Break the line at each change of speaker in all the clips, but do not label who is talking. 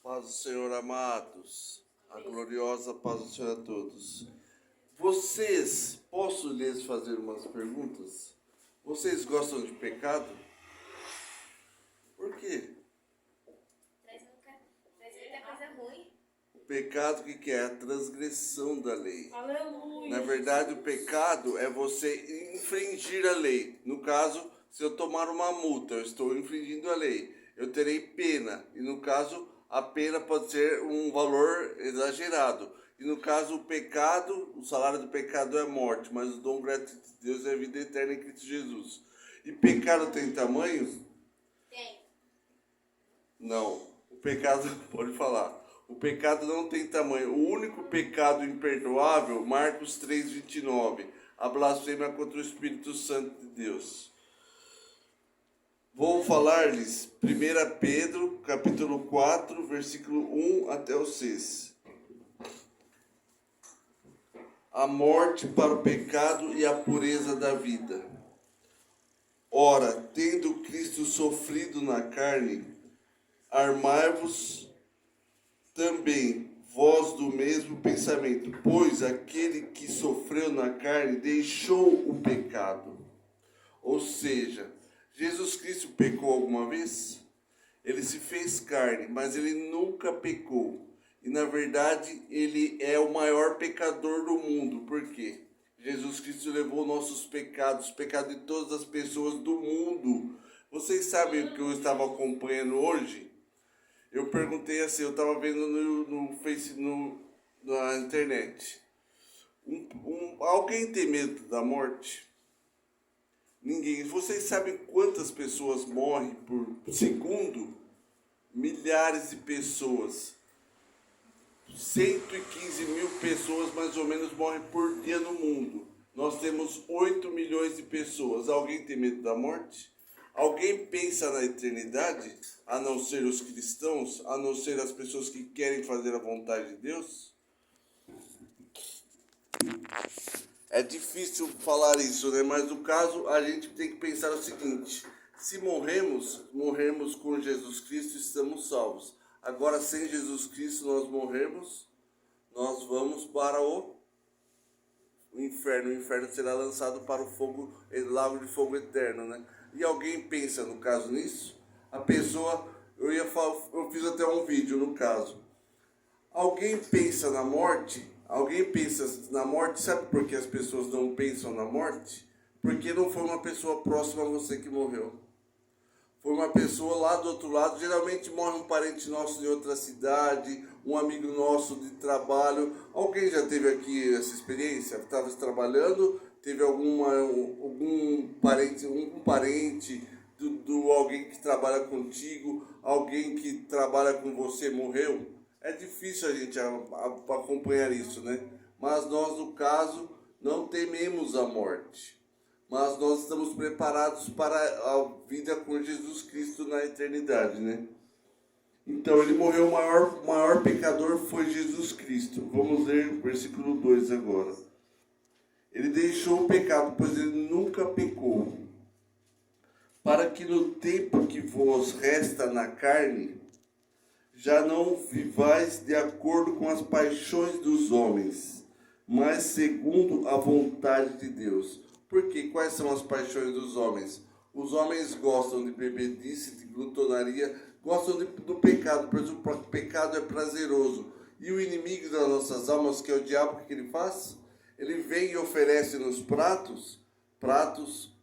Paz do Senhor, amados. A gloriosa paz do Senhor a todos. Vocês, posso lhes fazer umas perguntas? Vocês gostam de pecado? Por quê?
Traz muita coisa ruim.
O pecado, o que é? A transgressão da lei.
Aleluia.
Na verdade, o pecado é você infringir a lei. No caso, se eu tomar uma multa, eu estou infringindo a lei. Eu terei pena. E no caso, a pena pode ser um valor exagerado. E no caso, o pecado, o salário do pecado é morte, mas o dom gratuito de Deus é a vida eterna em Cristo Jesus. E pecado tem tamanho?
Tem.
Não. O pecado, pode falar. O pecado não tem tamanho. O único pecado imperdoável, Marcos 3:29, a blasfêmia contra o Espírito Santo de Deus. Vou falar-lhes 1 Pedro, capítulo 4, versículo 1 até o 6. A morte para o pecado e a pureza da vida. Ora, tendo Cristo sofrido na carne, armai-vos também vós do mesmo pensamento, pois aquele que sofreu na carne deixou o pecado. Ou seja, Jesus Cristo pecou alguma vez? Ele se fez carne, mas ele nunca pecou. E na verdade, ele é o maior pecador do mundo. Por quê? Jesus Cristo levou nossos pecados, os pecados de todas as pessoas do mundo. Vocês sabem o que eu estava acompanhando hoje? Eu perguntei assim, eu estava vendo no Face, na internet. Alguém tem medo da morte? Ninguém. Vocês sabem quantas pessoas morrem por segundo? Milhares de pessoas. 115 mil pessoas mais ou menos morrem por dia no mundo. Nós temos 8 milhões de pessoas. Alguém tem medo da morte? Alguém pensa na eternidade, a não ser os cristãos, a não ser as pessoas que querem fazer a vontade de Deus? É difícil falar isso, né? Mas no caso, a gente tem que pensar o seguinte: se morremos com Jesus Cristo, estamos salvos. Agora, sem Jesus Cristo, nós morremos, nós vamos para o inferno. O inferno será lançado para o fogo, lago de fogo eterno, né? E alguém pensa, no caso, nisso? A pessoa, eu fiz até um vídeo, no caso. Alguém pensa na morte? Alguém pensa na morte? Sabe por que as pessoas não pensam na morte? Porque não foi uma pessoa próxima a você que morreu. Foi uma pessoa lá do outro lado. Geralmente morre um parente nosso de outra cidade, um amigo nosso de trabalho. Alguém já teve aqui essa experiência? Estava trabalhando, teve algum parente, do alguém que trabalha contigo, alguém que trabalha com você morreu? É difícil a gente acompanhar isso, né? Mas nós, no caso, não tememos a morte. Mas nós estamos preparados para a vida com Jesus Cristo na eternidade, né? Então, ele morreu, o maior pecador foi Jesus Cristo. Vamos ler o versículo 2 agora. Ele deixou o pecado, pois ele nunca pecou, para que no tempo que vos resta na carne, já não vivais de acordo com as paixões dos homens, mas segundo a vontade de Deus. Porque quais são as paixões dos homens? Os homens gostam de bebedice, de glutonaria, gostam do pecado, pois o pecado é prazeroso. E o inimigo das nossas almas, que é o diabo, o que ele faz? Ele vem e oferece nos pratos,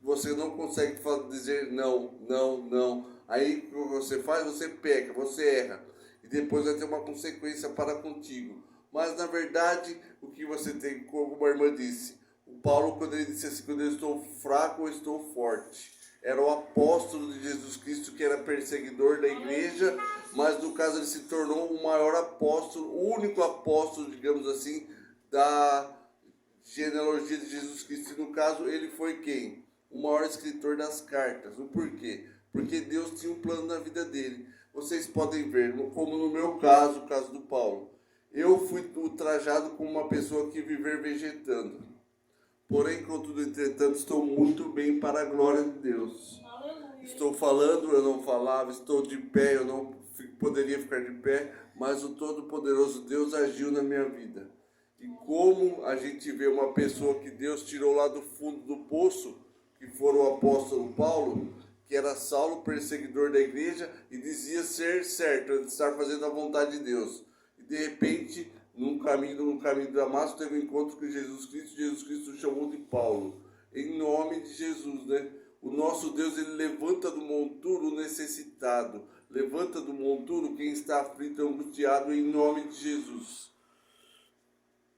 você não consegue dizer não, não, não. Aí o que você faz? Você peca, você erra. E depois vai ter uma consequência para contigo. Mas na verdade, o que você tem, como a irmã disse, o Paulo, quando ele disse assim, quando eu estou fraco, eu estou forte. Era o apóstolo de Jesus Cristo, que era perseguidor da igreja, mas no caso ele se tornou o maior apóstolo, o único apóstolo, digamos assim, da genealogia de Jesus Cristo. E no caso ele foi quem? O maior escritor das cartas. O porquê? Porque Deus tinha um plano na vida dele. Vocês podem ver, como no meu caso, o caso do Paulo. Eu fui ultrajado como uma pessoa que viver vegetando. Porém, contudo, entretanto, estou muito bem para a glória de Deus.
Aleluia.
Estou falando, eu não falava. Estou de pé, eu não poderia ficar de pé, mas o Todo-Poderoso Deus agiu na minha vida. E como a gente vê uma pessoa que Deus tirou lá do fundo do poço, que foi o apóstolo Paulo, que era Saulo, perseguidor da igreja, e dizia ser certo, estar fazendo a vontade de Deus. E de repente, no caminho de Damasco, teve um encontro com Jesus Cristo o chamou de Paulo. Em nome de Jesus, né? O nosso Deus, ele levanta do monturo o necessitado, levanta do monturo quem está aflito e angustiado, em nome de Jesus.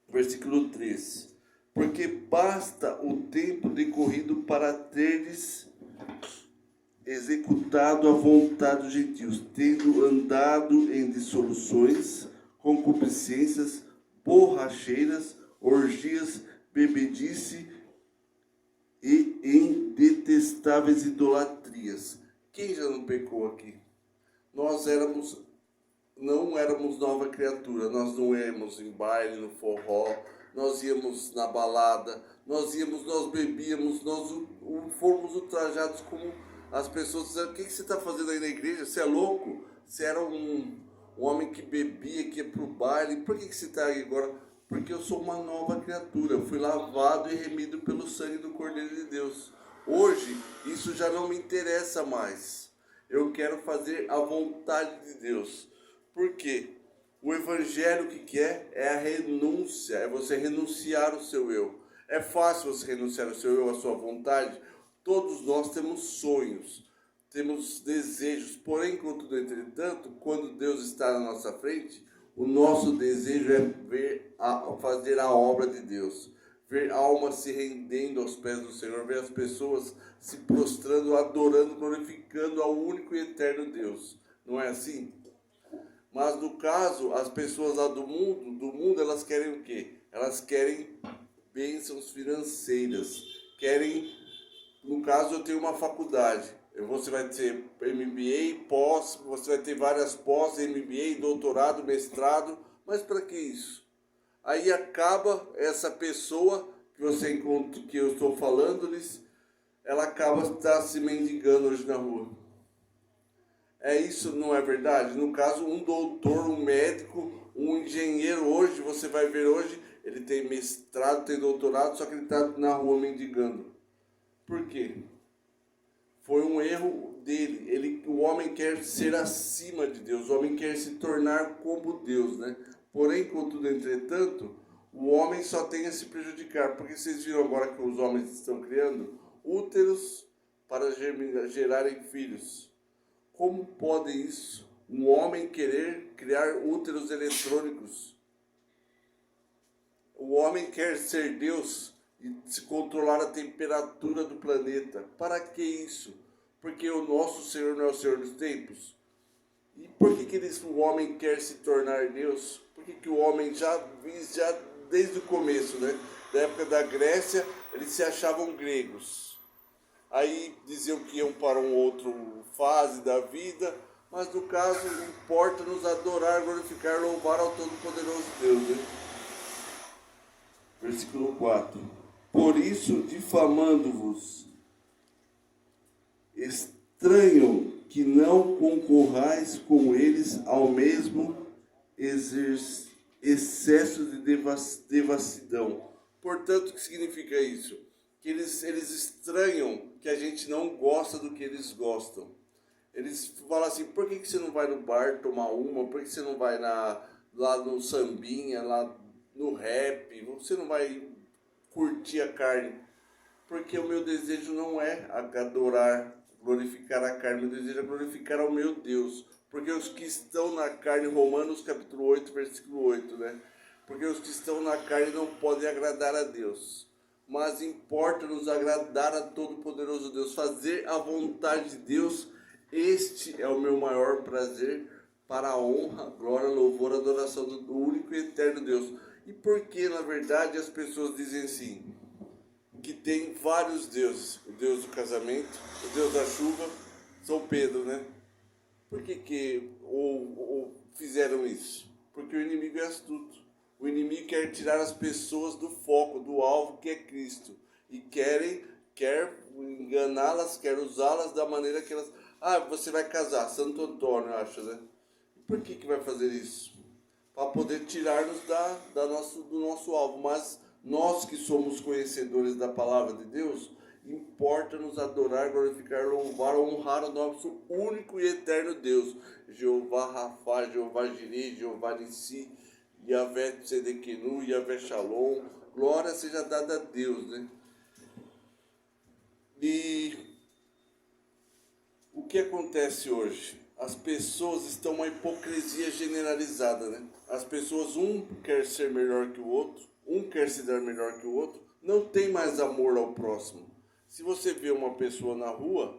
Versículo 3. Porque basta o tempo decorrido para teres executado a vontade dos gentios, tendo andado em dissoluções, concupiscências, borracheiras, orgias, bebedice e em detestáveis idolatrias. Quem já não pecou aqui? Nós não éramos nova criatura, nós não íamos em baile, no forró, nós íamos na balada, nós bebíamos, nós fomos ultrajados como as pessoas disseram: o que você está fazendo aí na igreja? Você é louco? Você era um homem que bebia, que ia para o baile, por que você está aí agora? Porque eu sou uma nova criatura, eu fui lavado e remido pelo sangue do Cordeiro de Deus. Hoje, isso já não me interessa mais. Eu quero fazer a vontade de Deus. Por quê? O Evangelho, o que é? É a renúncia, é você renunciar ao seu eu. É fácil você renunciar ao seu eu, à sua vontade? Todos nós temos sonhos, temos desejos, porém, contudo, entretanto, quando Deus está na nossa frente, o nosso desejo é fazer a obra de Deus, ver almas se rendendo aos pés do Senhor, ver as pessoas se prostrando, adorando, glorificando ao único e eterno Deus. Não é assim? Mas no caso, as pessoas lá do mundo, elas querem o quê? Elas querem bênçãos financeiras, querem, no caso, eu tenho uma faculdade, você vai ter MBA, pós, você vai ter várias pós, MBA, doutorado, mestrado, mas para que isso? Aí acaba essa pessoa que você encontra, que eu estou falando-lhes, ela acaba se mendigando hoje na rua. É isso, não é verdade? No caso, um doutor, um médico, um engenheiro hoje, você vai ver hoje, ele tem mestrado, tem doutorado, só que ele está na rua mendigando. Por quê? Foi um erro dele. O homem quer ser acima de Deus, o homem quer se tornar como Deus, né? Porém, contudo, entretanto, o homem só tem a se prejudicar, porque vocês viram agora que os homens estão criando úteros para gerarem filhos. Como pode isso? Um homem querer criar úteros eletrônicos. O homem quer ser Deus e se controlar a temperatura do planeta. Para que isso? Porque o nosso Senhor não é o Senhor dos tempos. E por que o homem quer se tornar Deus? Por que o homem já desde o começo, né? Da época da Grécia, eles se achavam gregos. Aí diziam que iam para uma outra fase da vida, mas no caso importa-nos adorar, glorificar, louvar ao Todo-Poderoso Deus, né? Versículo 4. Por isso, difamando-vos, estranho que não concorrais com eles ao mesmo excesso de devassidão. Portanto, o que significa isso? Que eles estranham que a gente não gosta do que eles gostam. Eles falam assim: por que você não vai no bar tomar uma? Por que você não vai lá no sambinha, lá no rap? Você não vai curtir a carne? Porque o meu desejo não é adorar, glorificar a carne. Meu desejo é glorificar ao meu Deus. Porque os que estão na carne, Romanos capítulo 8, versículo 8, né? Porque os que estão na carne não podem agradar a Deus. Mas importa-nos agradar a Todo-Poderoso Deus, fazer a vontade de Deus. Este é o meu maior prazer, para a honra, glória, louvor, adoração do único e eterno Deus. E por que, na verdade, as pessoas dizem assim? Que tem vários deuses. O Deus do casamento, o Deus da chuva, São Pedro, né? Por que fizeram isso? Porque o inimigo é astuto. O inimigo quer tirar as pessoas do foco, do alvo que é Cristo. E quer enganá-las, quer usá-las da maneira que elas... Ah, você vai casar, Santo Antônio, eu acho, né? Por que vai fazer isso? Para poder tirar-nos do nosso alvo. Mas nós que somos conhecedores da palavra de Deus, importa-nos adorar, glorificar, louvar, honrar o nosso único e eterno Deus. Jeová Rafá, Jeová Jireh, Jeová Nissi, Yahvé Tzedequenu, Yahvé Shalom. Glória seja dada a Deus, né? E o que acontece hoje? As pessoas estão uma hipocrisia generalizada, né? As pessoas, um quer ser melhor que o outro, um quer se dar melhor que o outro, não tem mais amor ao próximo. Se você vê uma pessoa na rua,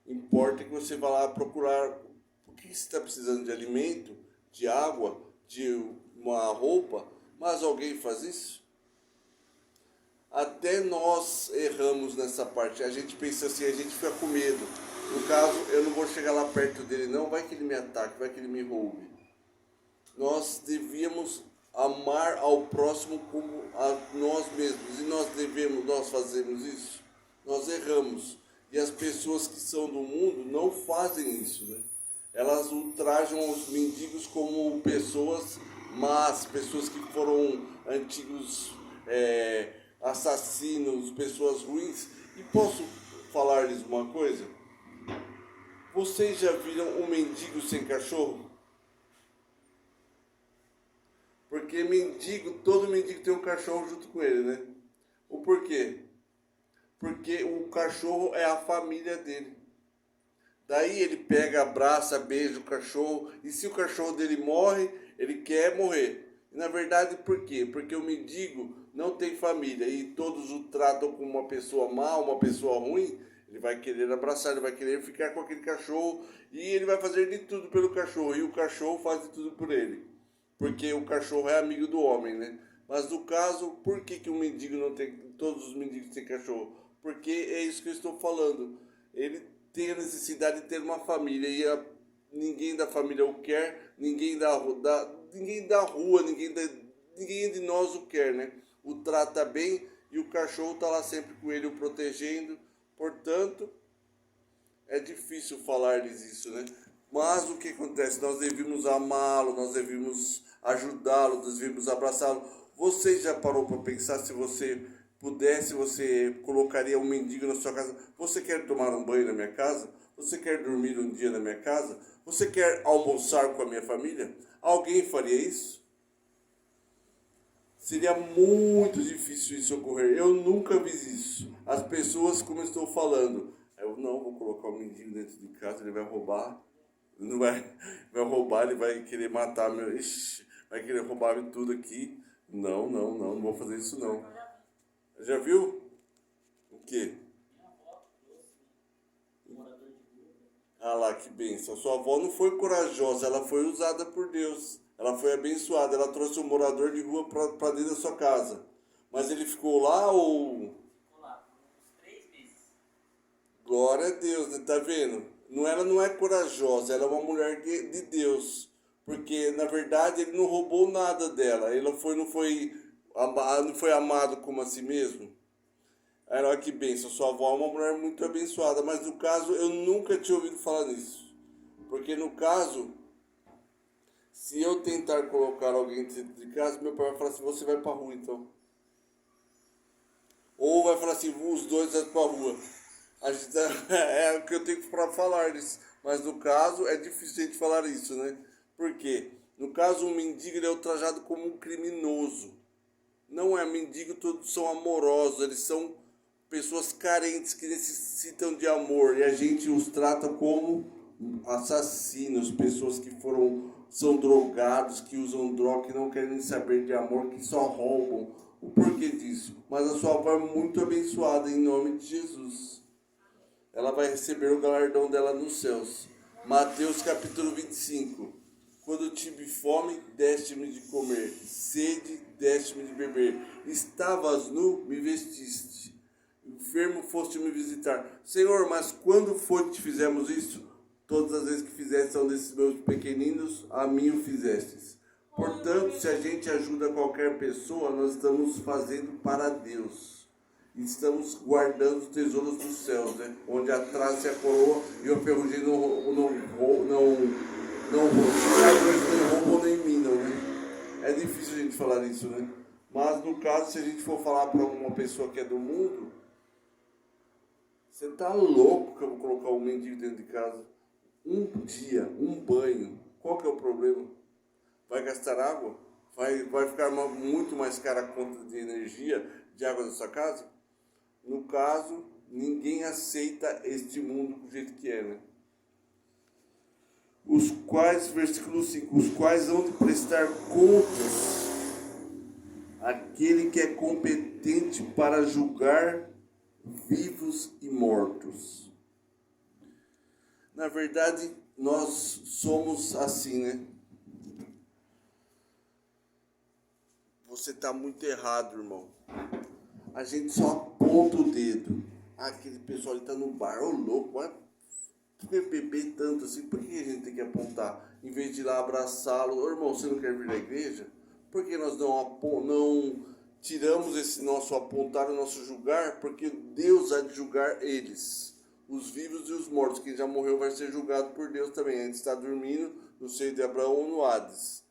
importa que você vá lá procurar o que você está precisando de alimento, de água, de uma roupa, mas alguém faz isso? Até nós erramos nessa parte. A gente pensa assim, a gente fica com medo. No caso, eu não vou chegar lá perto dele não, vai que ele me ataque, vai que ele me roube. Nós devíamos amar ao próximo como a nós mesmos. E nós fazemos isso? Nós erramos. E as pessoas que são do mundo não fazem isso, né? Elas ultrajam os mendigos como pessoas más, pessoas que foram antigos assassinos, pessoas ruins. E posso falar-lhes uma coisa? Vocês já viram um mendigo sem cachorro? Porque todo mendigo tem um cachorro junto com ele, né? O porquê? Porque o cachorro é a família dele. Daí ele pega, abraça, beija o cachorro. E se o cachorro dele morre, ele quer morrer. E na verdade, por quê? Porque o mendigo não tem família. E todos o tratam como uma pessoa má, uma pessoa ruim. Ele vai querer abraçar, ele vai querer ficar com aquele cachorro. E ele vai fazer de tudo pelo cachorro. E o cachorro faz de tudo por ele. Porque o cachorro é amigo do homem, né? Mas no caso, por que o mendigo não tem... Todos os mendigos têm cachorro? Porque é isso que eu estou falando. Ele tem a necessidade de ter uma família e ninguém da família o quer, ninguém da rua, ninguém de nós o quer, né? O trata bem e o cachorro está lá sempre com ele, o protegendo. Portanto, é difícil falar-lhes isso, né? Mas o que acontece? Nós devíamos amá-lo, nós devíamos ajudá-lo, nós devíamos abraçá-lo. Você já parou para pensar se você pudesse, você colocaria um mendigo na sua casa? Você quer tomar um banho na minha casa? Você quer dormir um dia na minha casa? Você quer almoçar com a minha família? Alguém faria isso? Seria muito difícil isso ocorrer. Eu nunca vi isso. As pessoas, como eu estou falando, eu não vou colocar um mendigo dentro de casa, ele vai roubar. Não vai roubar, ele vai querer matar meu. Ixi, vai querer roubar tudo aqui. Não vou fazer isso não. Já viu? O quê? Ah lá, que bênção. Sua avó não foi corajosa, ela foi usada por Deus. Ela foi abençoada, ela trouxe um morador de rua para dentro da sua casa. Mas ele ficou lá ou...
Ficou lá por uns 3 meses.
Glória a Deus, né? Tá vendo? Ela não é corajosa, ela é uma mulher de Deus. Porque, na verdade, ele não roubou nada dela. Ele não foi amado como a si mesmo. Aí, olha que bênção. Sua avó é uma mulher muito abençoada. Mas, no caso, eu nunca tinha ouvido falar nisso. Porque, no caso, se eu tentar colocar alguém dentro de casa, meu pai vai falar assim, você vai pra rua, então. Ou vai falar assim, os dois vão pra rua. É o que eu tenho para falar disso. Mas no caso é difícil a gente falar isso, né? Por quê? No caso, um mendigo ele é ultrajado como um criminoso. Não é mendigo, todos são amorosos. Eles são pessoas carentes que necessitam de amor. E a gente os trata como assassinos, pessoas que são drogados, que usam droga, que não querem saber de amor, que só roubam. O porquê disso? Mas a sua avó é muito abençoada em nome de Jesus. Ela vai receber o galardão dela nos céus. Mateus capítulo 25. Quando tive fome, deste-me de comer. Sede, deste-me de beber. Estavas nu, me vestiste. Enfermo, foste me visitar. Senhor, mas quando foi que te fizemos isso? Todas as vezes que fizeste a um desses meus pequeninos, a mim o fizestes. Portanto, se a gente ajuda qualquer pessoa, nós estamos fazendo para Deus. Estamos guardando os tesouros dos céus, né? Onde a traça e a coroa e o ferrugem não roubam nem minam, né? É difícil a gente falar isso, né? Mas no caso, se a gente for falar para uma pessoa que é do mundo, você tá louco que eu vou colocar um mendigo dentro de casa? Um dia, um banho, qual que é o problema? Vai gastar água? Vai ficar muito mais cara a conta de energia, de água da sua casa? No caso, ninguém aceita este mundo do jeito que é, né? Os quais, versículo 5, os quais hão de prestar contas àquele que é competente para julgar vivos e mortos. Na verdade, nós somos assim, né? Você está muito errado, irmão. A gente só aponta o dedo. Aquele pessoal ali está no bar, ô louco, mas por que beber tanto assim? Por que a gente tem que apontar? Em vez de ir lá abraçá-lo, ô irmão, você não quer vir à igreja? Por que nós não tiramos esse nosso apontar, o nosso julgar? Porque Deus há de julgar eles. Os vivos e os mortos. Quem já morreu vai ser julgado por Deus também. A gente está dormindo no seio de Abraão ou no Hades.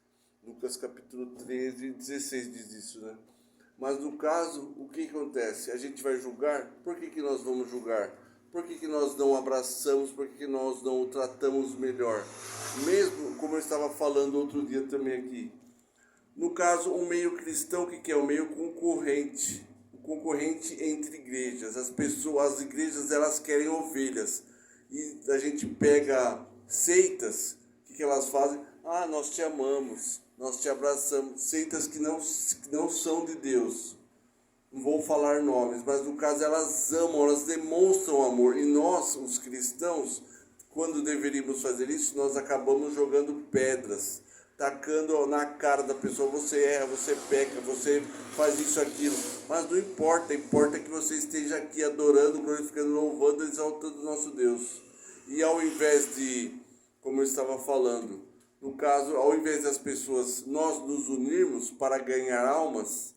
Lucas capítulo 13 e 16 diz isso, né? Mas no caso, o que acontece? A gente vai julgar? Por que nós vamos julgar? Por que nós não abraçamos? Por que nós não o tratamos melhor? Mesmo, como eu estava falando outro dia também aqui. No caso, o meio cristão, o que é? O meio concorrente. O concorrente entre igrejas. As igrejas, elas querem ovelhas. E a gente pega seitas, o que elas fazem? Ah, nós te amamos, nós te abraçamos. Seitas que não são de Deus. Não vou falar nomes, mas no caso elas amam, elas demonstram amor. E nós, os cristãos, quando deveríamos fazer isso, nós acabamos jogando pedras, tacando na cara da pessoa: você erra, você peca, você faz isso, aquilo. Mas não importa, importa que você esteja aqui adorando, glorificando, louvando, exaltando o nosso Deus. E ao invés de, como eu estava falando, no caso, ao invés das pessoas, nós nos unirmos para ganhar almas,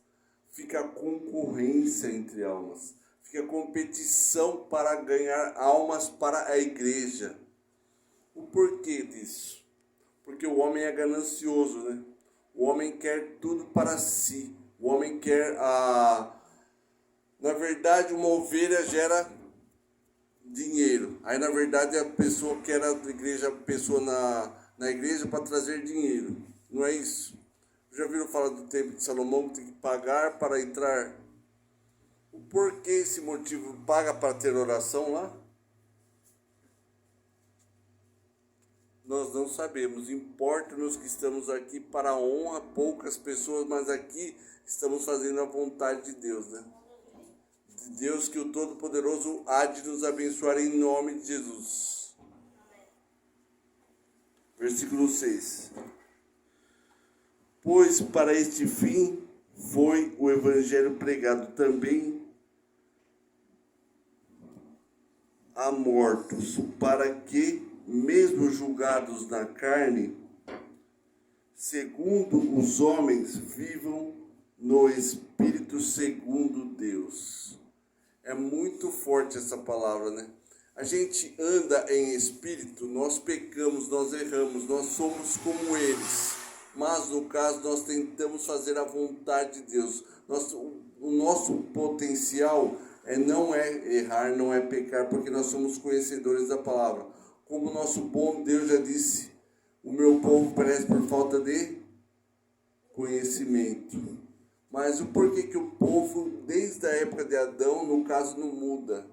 fica concorrência entre almas, fica competição para ganhar almas para a igreja. O porquê disso? Porque o homem é ganancioso, né? O homem quer tudo para si. O homem quer Na verdade, uma ovelha gera dinheiro. Aí, na verdade, a pessoa quer a igreja, a pessoa na igreja para trazer dinheiro. Não é isso? Já viram falar do templo de Salomão que tem que pagar para entrar? O porquê esse motivo paga para ter oração lá? Nós não sabemos. Importa-nos que estamos aqui para a honra, poucas pessoas, mas aqui estamos fazendo a vontade de Deus, né? De Deus, que o Todo-Poderoso há de nos abençoar em nome de Jesus. Versículo 6. Pois para este fim foi o evangelho pregado também a mortos, para que, mesmo julgados na carne, segundo os homens, vivam no Espírito segundo Deus. É muito forte essa palavra, né? A gente anda em espírito, nós pecamos, nós erramos, nós somos como eles. Mas no caso nós tentamos fazer a vontade de Deus. O nosso potencial não é errar, não é pecar, porque nós somos conhecedores da palavra. Como o nosso bom Deus já disse, o meu povo perece por falta de conhecimento. Mas o porquê que o povo, desde a época de Adão, no caso, não muda?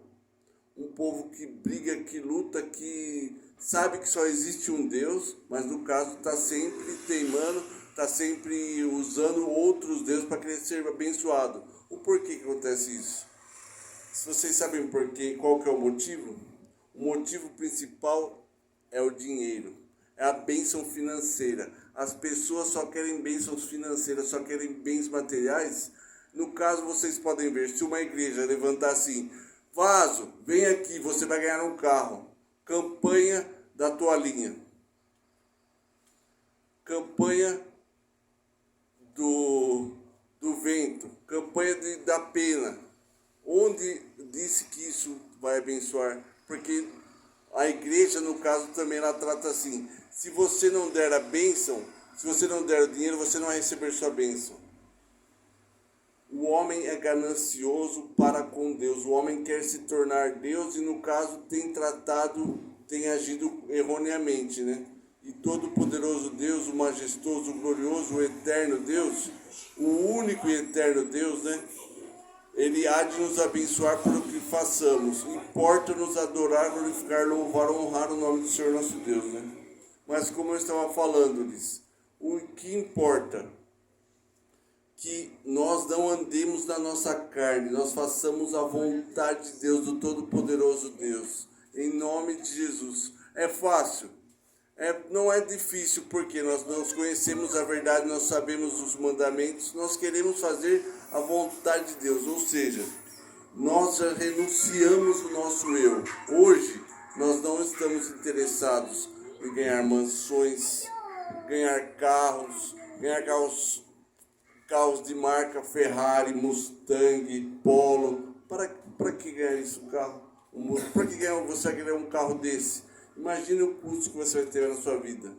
Um povo que briga, que luta, que sabe que só existe um Deus, mas no caso está sempre teimando, está sempre usando outros deuses para querer ser abençoado. O porquê que acontece isso? Se vocês sabem porquê, qual que é o motivo? O motivo principal é o dinheiro, é a bênção financeira. As pessoas só querem bênçãos financeiras, só querem bens materiais. No caso, vocês podem ver, se uma igreja levantar assim: Vaso, vem aqui, você vai ganhar um carro. Campanha da toalhinha. Campanha do vento. Campanha da pena. Onde disse que isso vai abençoar? Porque A igreja, no caso, também ela trata assim: se você não der a bênção, se você não der o dinheiro, você não vai receber sua bênção. O homem é ganancioso para com Deus. O homem quer se tornar Deus e, no caso, tem agido erroneamente, né? E todo-poderoso Deus, o majestoso, o glorioso, o eterno Deus, o único e eterno Deus, né? Ele há de nos abençoar por o que façamos. Importa-nos adorar, glorificar, louvar, honrar o nome do Senhor nosso Deus, né? Mas como eu estava falando-lhes, o que importa? Que nós não andemos na nossa carne, nós façamos a vontade de Deus, do Todo-Poderoso Deus, em nome de Jesus. É fácil? Não é difícil, porque nós conhecemos a verdade, nós sabemos os mandamentos, nós queremos fazer a vontade de Deus, ou seja, nós já renunciamos o nosso eu. Hoje, nós não estamos interessados em ganhar mansões, ganhar carros de marca Ferrari, Mustang, Polo. Para que ganhar isso, carro? Para que você vai ganhar um carro desse? Imagine o custo que você vai ter na sua vida.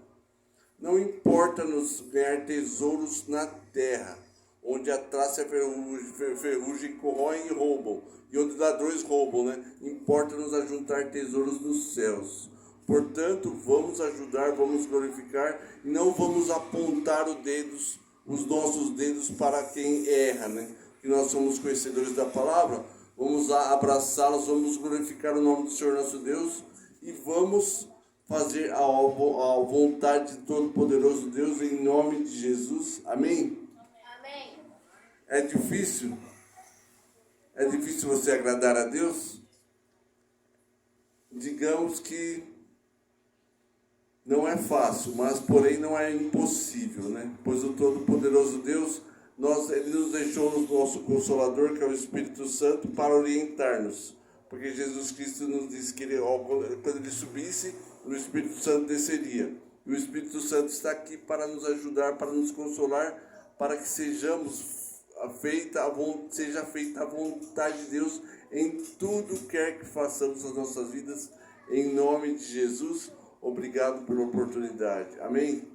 Não importa nos ganhar tesouros na terra, onde a traça é ferrugem corroem e roubam, e onde ladrões roubam, né? Importa-nos ajuntar tesouros nos céus. Portanto, vamos ajudar, vamos glorificar, e não vamos apontar os nossos dedos para quem erra, né? Que nós somos conhecedores da palavra, vamos abraçá-los, vamos glorificar o nome do Senhor nosso Deus, e vamos fazer a vontade de Todo-Poderoso Deus em nome de Jesus. Amém?
Amém.
É difícil? É difícil você agradar a Deus? Digamos que não é fácil, mas porém não é impossível, né? Pois o Todo-Poderoso Deus, Ele nos deixou o nosso Consolador, que é o Espírito Santo, para orientar-nos. Porque Jesus Cristo nos disse que quando Ele subisse, o Espírito Santo desceria. E o Espírito Santo está aqui para nos ajudar, para nos consolar, para que seja feita a vontade de Deus em tudo quer que façamos as nossas vidas. Em nome de Jesus, obrigado pela oportunidade. Amém?